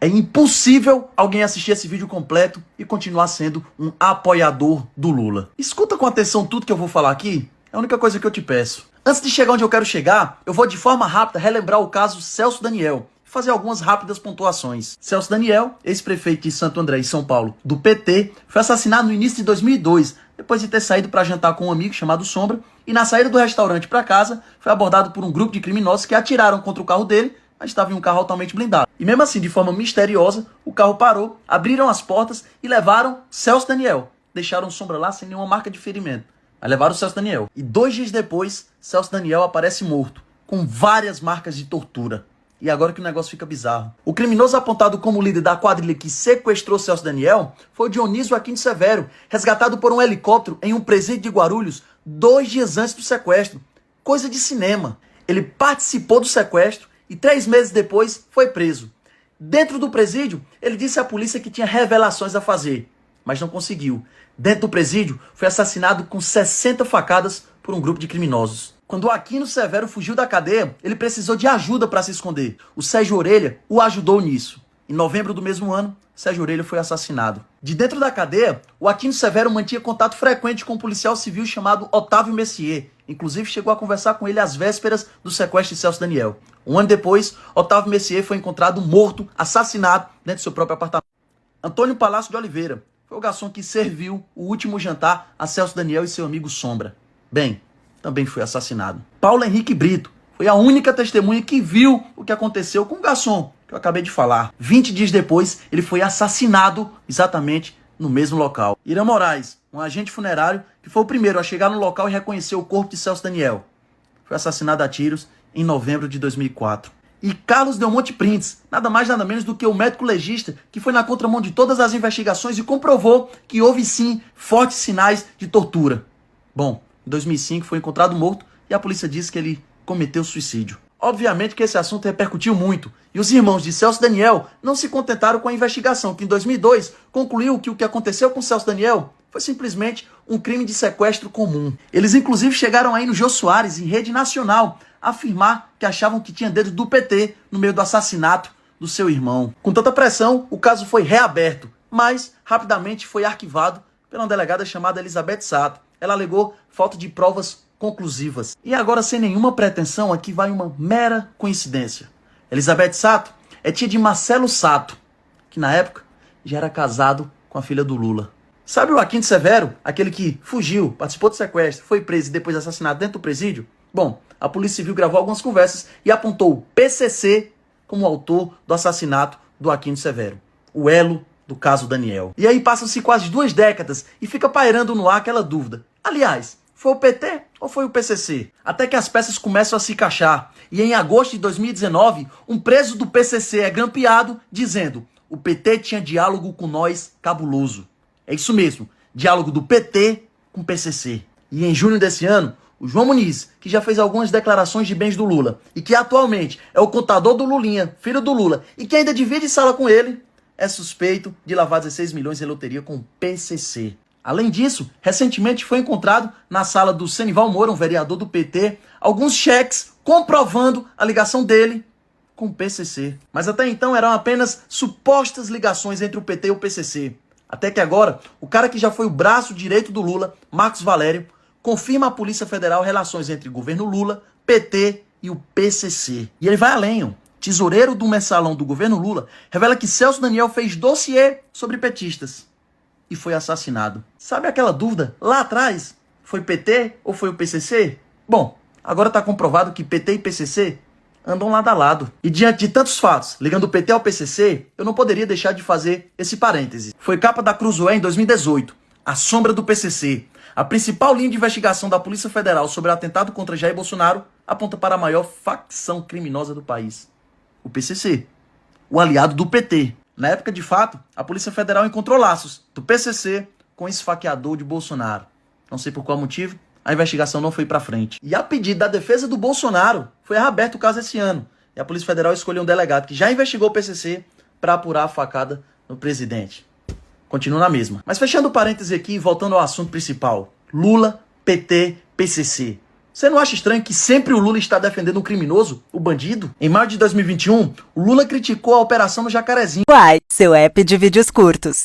É impossível alguém assistir esse vídeo completo e continuar sendo um apoiador do Lula. Escuta com atenção tudo que eu vou falar aqui, é a única coisa que eu te peço. Antes de chegar onde eu quero chegar, eu vou de forma rápida relembrar o caso Celso Daniel e fazer algumas rápidas pontuações. Celso Daniel, ex-prefeito de Santo André, em São Paulo, do PT, foi assassinado no início de 2002, depois de ter saído para jantar com um amigo chamado Sombra, e na saída do restaurante para casa, foi abordado por um grupo de criminosos que atiraram contra o carro dele, mas estava em um carro altamente blindado. E mesmo assim, de forma misteriosa, o carro parou, abriram as portas e levaram Celso Daniel. Deixaram Sombra lá sem nenhuma marca de ferimento. Aí levaram o Celso Daniel. E 2 dias depois, Celso Daniel aparece morto, com várias marcas de tortura. E agora que o negócio fica bizarro. O criminoso apontado como líder da quadrilha que sequestrou Celso Daniel foi o Dionísio Aquino Severo, resgatado por um helicóptero em um presídio de Guarulhos 2 dias antes do sequestro. Coisa de cinema. Ele participou do sequestro e 3 meses depois foi preso. Dentro do presídio, ele disse à polícia que tinha revelações a fazer, mas não conseguiu. Dentro do presídio, foi assassinado com 60 facadas por um grupo de criminosos. Quando o Aquino Severo fugiu da cadeia, ele precisou de ajuda para se esconder. O Sérgio Orelha o ajudou nisso. Em novembro do mesmo ano, Sérgio Orelha foi assassinado. De dentro da cadeia, o Aquino Severo mantinha contato frequente com um policial civil chamado Otávio Messier. Inclusive, chegou a conversar com ele às vésperas do sequestro de Celso Daniel. Um ano depois, Otávio Messier foi encontrado morto, assassinado, dentro do seu próprio apartamento. Antônio Palácio de Oliveira foi o garçom que serviu o último jantar a Celso Daniel e seu amigo Sombra. Bem, também foi assassinado. Paulo Henrique Brito foi a única testemunha que viu o que aconteceu com o garçom que eu acabei de falar. 20 dias depois, ele foi assassinado exatamente no mesmo local. Irã Moraes, um agente funerário que foi o primeiro a chegar no local e reconhecer o corpo de Celso Daniel, foi assassinado a tiros em novembro de 2004. E Carlos Delmonte Printes, nada mais nada menos do que o médico legista que foi na contramão de todas as investigações e comprovou que houve sim fortes sinais de tortura. Bom, em 2005 foi encontrado morto e a polícia disse que ele cometeu suicídio. Obviamente que esse assunto repercutiu muito, e os irmãos de Celso Daniel não se contentaram com a investigação, que em 2002 concluiu que o que aconteceu com Celso Daniel foi simplesmente um crime de sequestro comum. Eles inclusive chegaram aí no Jô Soares, em rede nacional, a afirmar que achavam que tinha dedo do PT no meio do assassinato do seu irmão. Com tanta pressão, o caso foi reaberto, mas rapidamente foi arquivado pela uma delegada chamada Elizabeth Sato. Ela alegou falta de provas conclusivas. E agora, sem nenhuma pretensão, aqui vai uma mera coincidência. Elizabeth Sato é tia de Marcelo Sato, que na época já era casado com a filha do Lula. Sabe o Aquino Severo, aquele que fugiu, participou do sequestro, foi preso e depois assassinado dentro do presídio? Bom, a Polícia Civil gravou algumas conversas e apontou o PCC como autor do assassinato do Aquino Severo, o elo do caso Daniel. E aí passam-se quase 2 décadas e fica pairando no ar aquela dúvida. Aliás, foi o PT ou foi o PCC? Até que as peças começam a se encaixar. E em agosto de 2019, um preso do PCC é grampeado dizendo: o PT tinha diálogo com nós cabuloso. É isso mesmo, diálogo do PT com o PCC. E em junho desse ano, o João Muniz, que já fez algumas declarações de bens do Lula e que atualmente é o contador do Lulinha, filho do Lula, e que ainda divide sala com ele, é suspeito de lavar 16 milhões em loteria com o PCC. Além disso, recentemente foi encontrado na sala do Senival Moura, um vereador do PT, alguns cheques comprovando a ligação dele com o PCC. Mas até então eram apenas supostas ligações entre o PT e o PCC. Até que agora, o cara que já foi o braço direito do Lula, Marcos Valério, confirma à Polícia Federal relações entre o governo Lula, PT e o PCC. E ele vai além, ó. Tesoureiro do mensalão do governo Lula revela que Celso Daniel fez dossiê sobre petistas e foi assassinado. Sabe aquela dúvida lá atrás? Foi PT ou foi o PCC? Bom, agora está comprovado que PT e PCC andam lado a lado. E diante de tantos fatos, ligando o PT ao PCC, eu não poderia deixar de fazer esse parêntese. Foi capa da Cruzoé em 2018, a sombra do PCC. A principal linha de investigação da Polícia Federal sobre o atentado contra Jair Bolsonaro aponta para a maior facção criminosa do país, o PCC, o aliado do PT. Na época, de fato, a Polícia Federal encontrou laços do PCC com o esfaqueador de Bolsonaro. Não sei por qual motivo, a investigação não foi para frente. E a pedido da defesa do Bolsonaro, foi reaberto o caso esse ano. E a Polícia Federal escolheu um delegado que já investigou o PCC para apurar a facada no presidente. Continua na mesma. Mas fechando o parêntese aqui e voltando ao assunto principal. Lula, PT, PCC. Você não acha estranho que sempre o Lula está defendendo um criminoso, o bandido? Em maio de 2021, o Lula criticou a operação no Jacarezinho. Uai, seu app de vídeos curtos.